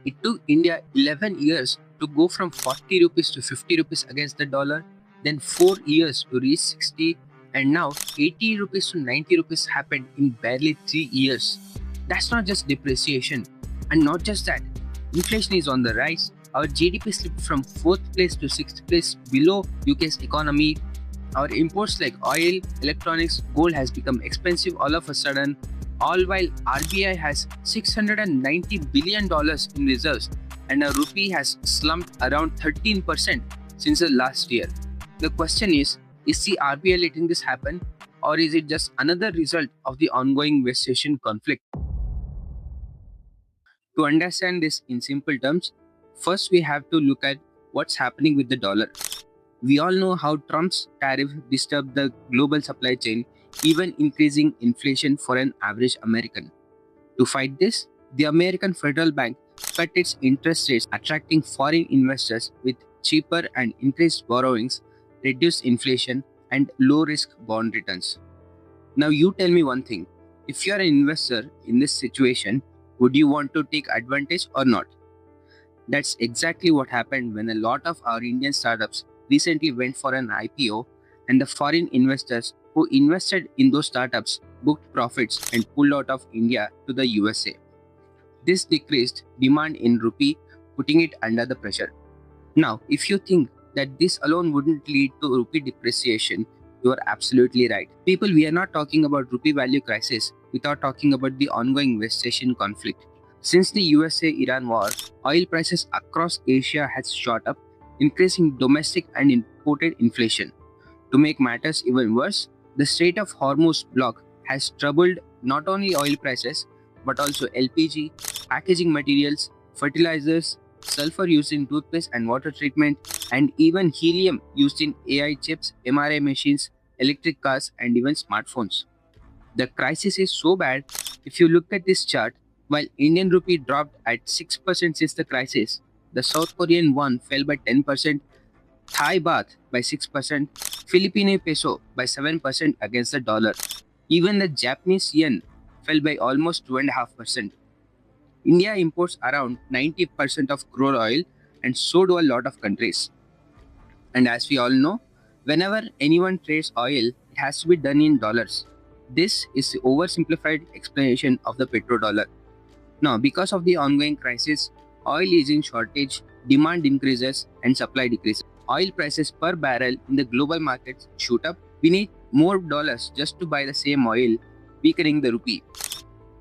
It took India 11 years to go from 40 rupees to 50 rupees against the dollar, then 4 years to reach 60, and now 80 rupees to 90 rupees happened in barely 3 years. That's not just depreciation. And not just that, inflation is on the rise. Our GDP slipped from 4th place to 6th place below UK's economy. Our imports like oil, electronics, gold has become expensive all of a sudden, all while RBI has $690 billion in reserves and our rupee has slumped around 13% since the last year. The question is the RBI letting this happen, or is it just another result of the ongoing West Asian conflict? To understand this in simple terms, first we have to look at what's happening with the dollar. We all know how Trump's tariff disturbed the global supply chain, even increasing inflation for an average American. To fight this, the American Federal Bank cut its interest rates, attracting foreign investors with cheaper and increased borrowings, reduced inflation, and low-risk bond returns. Now you tell me one thing, if you are an investor in this situation, would you want to take advantage or not? That's exactly what happened when a lot of our Indian startups recently went for an IPO and the foreign investors who invested in those startups booked profits and pulled out of India to the USA. This decreased demand in rupee, putting it under the pressure. Now, if you think that this alone wouldn't lead to rupee depreciation, you are absolutely right. People, we are not talking about rupee value crisis without talking about the ongoing West Asian conflict. Since the USA-Iran war, oil prices across Asia has shot up, increasing domestic and imported inflation. To make matters even worse, the Strait of Hormuz block has troubled not only oil prices but also LPG, packaging materials, fertilizers, sulfur used in toothpaste and water treatment, and even helium used in AI chips, MRI machines, electric cars, and even smartphones. The crisis is so bad, if you look at this chart, while Indian rupee dropped at 6% since the crisis, the South Korean won fell by 10%, Thai baht by 6%, Filipino peso by 7% against the dollar. Even the Japanese yen fell by almost 2.5%. India imports around 90% of crude oil, and so do a lot of countries. And as we all know, whenever anyone trades oil, it has to be done in dollars. This is the oversimplified explanation of the petrodollar. Now, because of the ongoing crisis, oil is in shortage, demand increases, and supply decreases. Oil prices per barrel in the global markets shoot up. We need more dollars just to buy the same oil, weakening the rupee.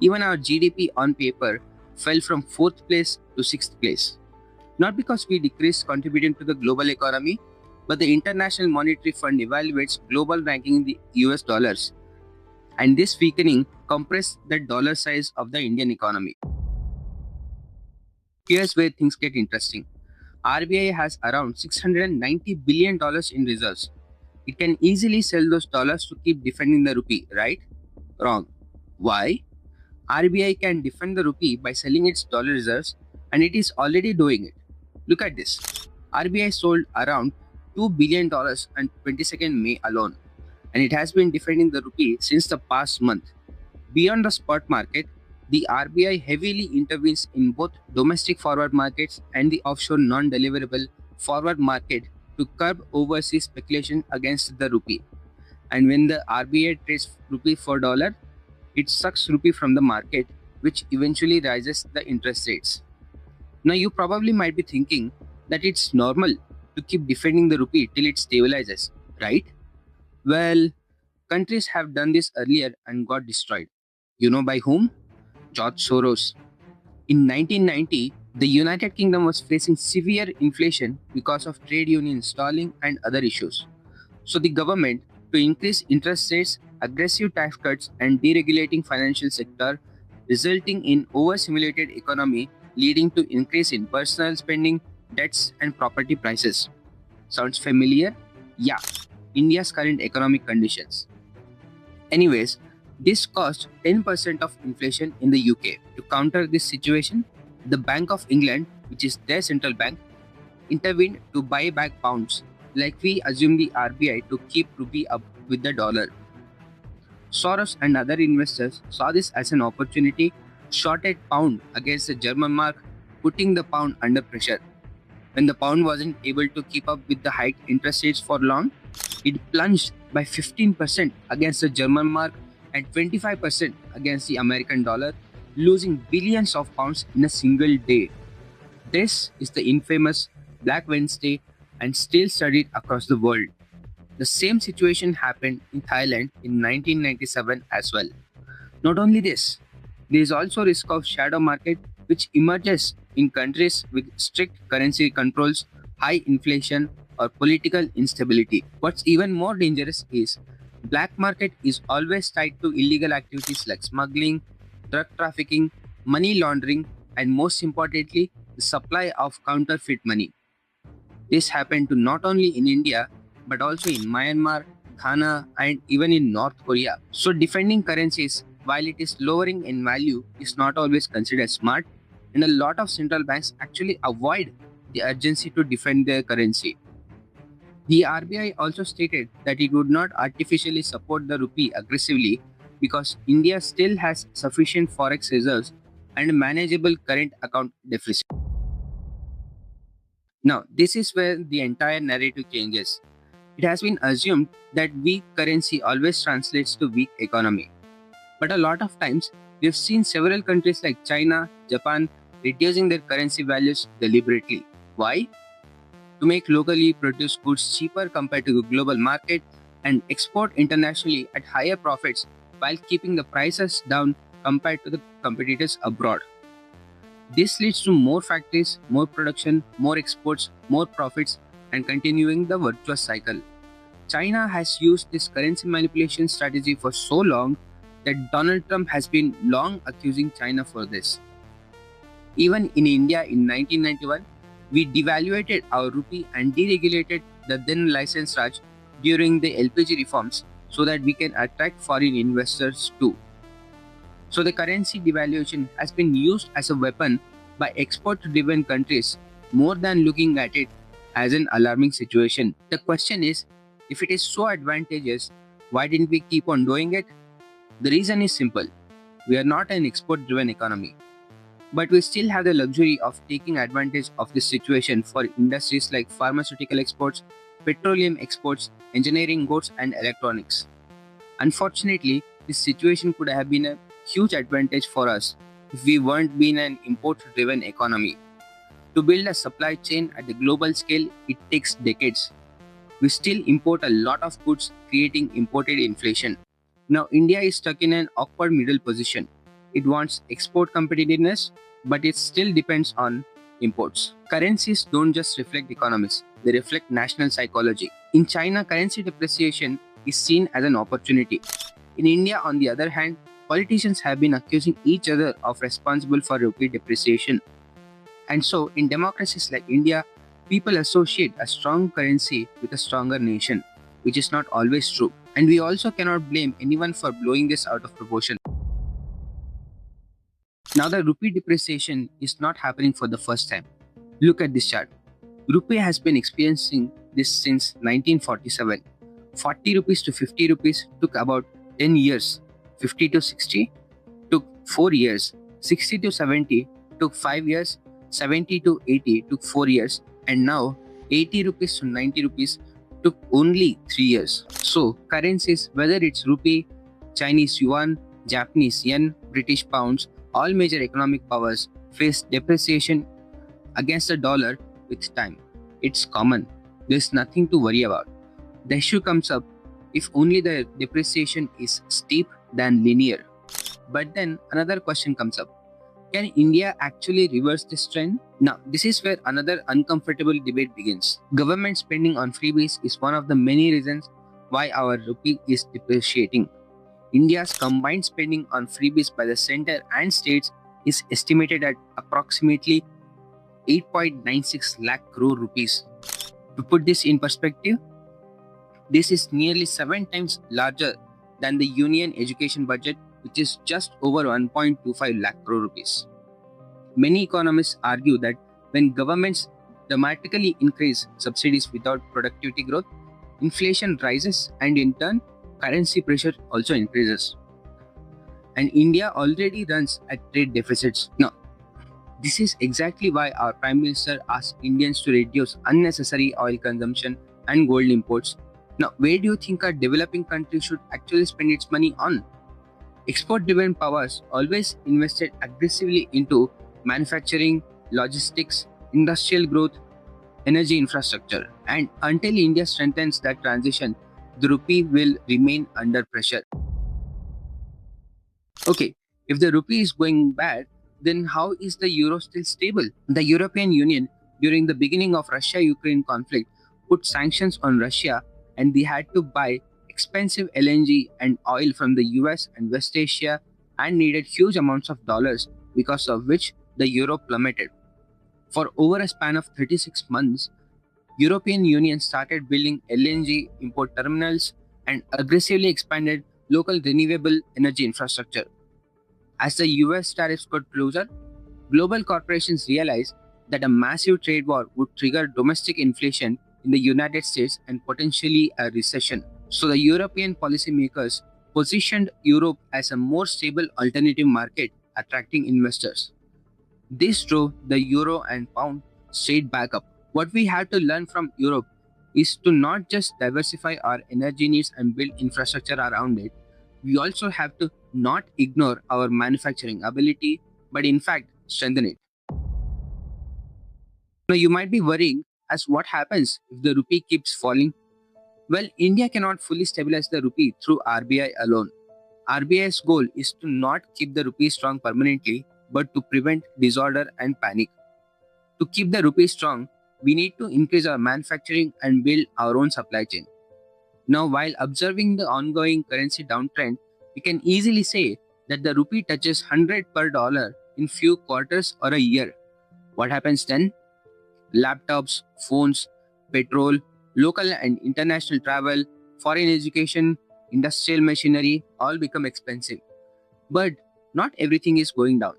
Even our GDP on paper fell from 4th place to 6th place. Not because we decreased contributing to the global economy, but the International Monetary Fund evaluates global ranking in the US dollars. And this weakening compressed the dollar size of the Indian economy. Here's where things get interesting. RBI has around $690 billion in reserves. It can easily sell those dollars to keep defending the rupee, right? Wrong. Why? RBI can defend the rupee by selling its dollar reserves, and it is already doing it. Look at this. RBI sold around $2 billion on 22nd May alone, and it has been defending the rupee since the past month. Beyond the spot market, the RBI heavily intervenes in both domestic forward markets and the offshore non-deliverable forward market to curb overseas speculation against the rupee. And when the RBI trades rupee for dollar, it sucks rupee from the market, which eventually raises the interest rates. Now you probably might be thinking that it's normal to keep defending the rupee till it stabilizes, right? Well, countries have done this earlier and got destroyed. You know by whom? George Soros. In 1990, the United Kingdom was facing severe inflation because of trade union stalling and other issues. So the government, to increase interest rates, aggressive tax cuts, and deregulating financial sector, resulting in overstimulated economy, leading to increase in personal spending, debts, and property prices. Sounds familiar? Yeah, India's current economic conditions. Anyways, this caused 10% of inflation in the UK. To counter this situation, the Bank of England, which is their central bank, intervened to buy back pounds, like we assume the RBI to keep rupee up with the dollar. Soros and other investors saw this as an opportunity, shorted pound against the German mark, putting the pound under pressure. When the pound wasn't able to keep up with the high interest rates for long, it plunged by 15% against the German mark and 25% against the American dollar, losing billions of pounds in a single day. This is the infamous Black Wednesday and still studied across the world. The same situation happened in Thailand in 1997 as well. Not only this, there is also risk of shadow market which emerges in countries with strict currency controls, high inflation, or political instability. What's even more dangerous is black market is always tied to illegal activities like smuggling, drug trafficking, money laundering, and most importantly, the supply of counterfeit money. This happened to not only in India but also in Myanmar, Ghana, and even in North Korea. So defending currencies while it is lowering in value is not always considered smart, and a lot of central banks actually avoid the urgency to defend their currency. The RBI also stated that it would not artificially support the rupee aggressively because India still has sufficient forex reserves and a manageable current account deficit. Now, this is where the entire narrative changes. It has been assumed that weak currency always translates to weak economy. But a lot of times, we've seen several countries like China, Japan reducing their currency values deliberately. Why? To make locally produced goods cheaper compared to the global market and export internationally at higher profits while keeping the prices down compared to the competitors abroad. This leads to more factories, more production, more exports, more profits, and continuing the virtuous cycle. China has used this currency manipulation strategy for so long that Donald Trump has been long accusing China for this. Even in India in 1991, we devaluated our rupee and deregulated the then licensed Raj during the LPG reforms so that we can attract foreign investors too. So the currency devaluation has been used as a weapon by export-driven countries more than looking at it as an alarming situation. The question is, if it is so advantageous, why didn't we keep on doing it? The reason is simple. We are not an export-driven economy. But we still have the luxury of taking advantage of this situation for industries like pharmaceutical exports, petroleum exports, engineering goods, and electronics. Unfortunately, this situation could have been a huge advantage for us if we weren't been an import-driven economy. To build a supply chain at the global scale, it takes decades. We still import a lot of goods, creating imported inflation. Now, India is stuck in an awkward middle position. It wants export competitiveness, but it still depends on imports. Currencies don't just reflect economies, they reflect national psychology. In China, currency depreciation is seen as an opportunity. In India, on the other hand, politicians have been accusing each other of responsible for rupee depreciation. And so, in democracies like India, people associate a strong currency with a stronger nation, which is not always true. And we also cannot blame anyone for blowing this out of proportion. Now the rupee depreciation is not happening for the first time. Look at this chart. Rupee has been experiencing this since 1947. 40 rupees to 50 rupees took about 10 years. 50 to 60 took 4 years. 60 to 70 took 5 years. 70 to 80 took 4 years. And now 80 rupees to 90 rupees took only 3 years. So currencies, whether it's rupee, Chinese yuan, Japanese yen, British pounds, all major economic powers face depreciation against the dollar with time. It's common. There's nothing to worry about. The issue comes up if only the depreciation is steep than linear. But then another question comes up. Can India actually reverse this trend? Now, this is where another uncomfortable debate begins. Government spending on freebies is one of the many reasons why our rupee is depreciating. India's combined spending on freebies by the center and states is estimated at approximately 8.96 lakh crore rupees. To put this in perspective, this is nearly 7 times larger than the union education budget, which is just over 1.25 lakh crore rupees. Many economists argue that when governments dramatically increase subsidies without productivity growth, inflation rises and in turn, currency pressure also increases. And India already runs at trade deficits. Now, This is exactly why our Prime Minister asked Indians to reduce unnecessary oil consumption and gold imports. Now, where do you think a developing country should actually spend its money on? Export driven powers always invested aggressively into manufacturing, logistics, industrial growth, energy infrastructure, and until India strengthens that transition, the rupee will remain under pressure. Okay, if the rupee is going bad, then how is the euro still stable? The European Union, during the beginning of Russia-Ukraine conflict, put sanctions on Russia and they had to buy expensive LNG and oil from the US and West Asia and needed huge amounts of dollars because of which the euro plummeted. For over a span of 36 months, European Union started building LNG import terminals and aggressively expanded local renewable energy infrastructure. As the US tariffs got closer, global corporations realized that a massive trade war would trigger domestic inflation in the United States and potentially a recession. So the European policymakers positioned Europe as a more stable alternative market, attracting investors. This drove the euro and pound straight back up. What we have to learn from Europe is to not just diversify our energy needs and build infrastructure around it, we also have to not ignore our manufacturing ability, but in fact strengthen it. Now you might be worrying as what happens if the rupee keeps falling. Well, India cannot fully stabilize the rupee through RBI alone. RBI's goal is to not keep the rupee strong permanently, but to prevent disorder and panic. To keep the rupee strong, we need to increase our manufacturing and build our own supply chain. Now, while observing the ongoing currency downtrend, we can easily say that the rupee touches 100 per dollar in few quarters or a year. What happens then? Laptops, phones, petrol, local and international travel, foreign education, industrial machinery all become expensive. But not everything is going down.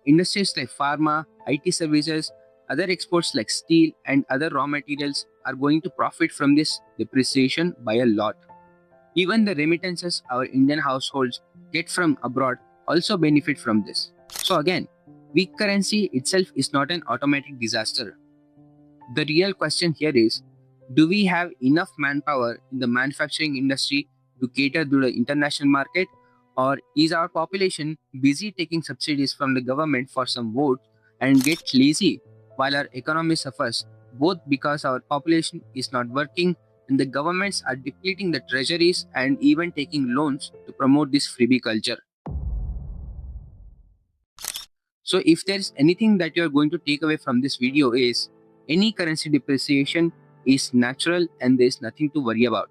Industries like pharma, IT services, other exports like steel and other raw materials are going to profit from this depreciation by a lot. Even the remittances our Indian households get from abroad also benefit from this. So again, weak currency itself is not an automatic disaster. The real question here is, do we have enough manpower in the manufacturing industry to cater to the international market, or is our population busy taking subsidies from the government for some votes and get lazy while our economy suffers, both because our population is not working and the governments are depleting the treasuries and even taking loans to promote this freebie culture? So if there's anything that you're going to take away from this video is, any currency depreciation is natural and there's nothing to worry about.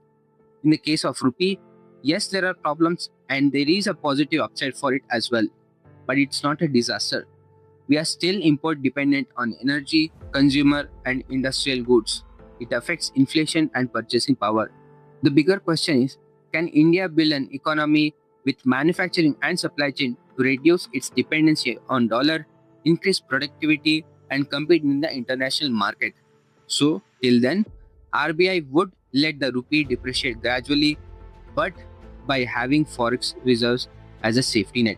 In the case of rupee, yes, there are problems and there is a positive upside for it as well, but it's not a disaster. We are still import dependent on energy, consumer and industrial goods. It affects inflation and purchasing power. The bigger question is, can India build an economy with manufacturing and supply chain to reduce its dependency on dollar, increase productivity and compete in the international market? So till then, RBI would let the rupee depreciate gradually, but by having forex reserves as a safety net.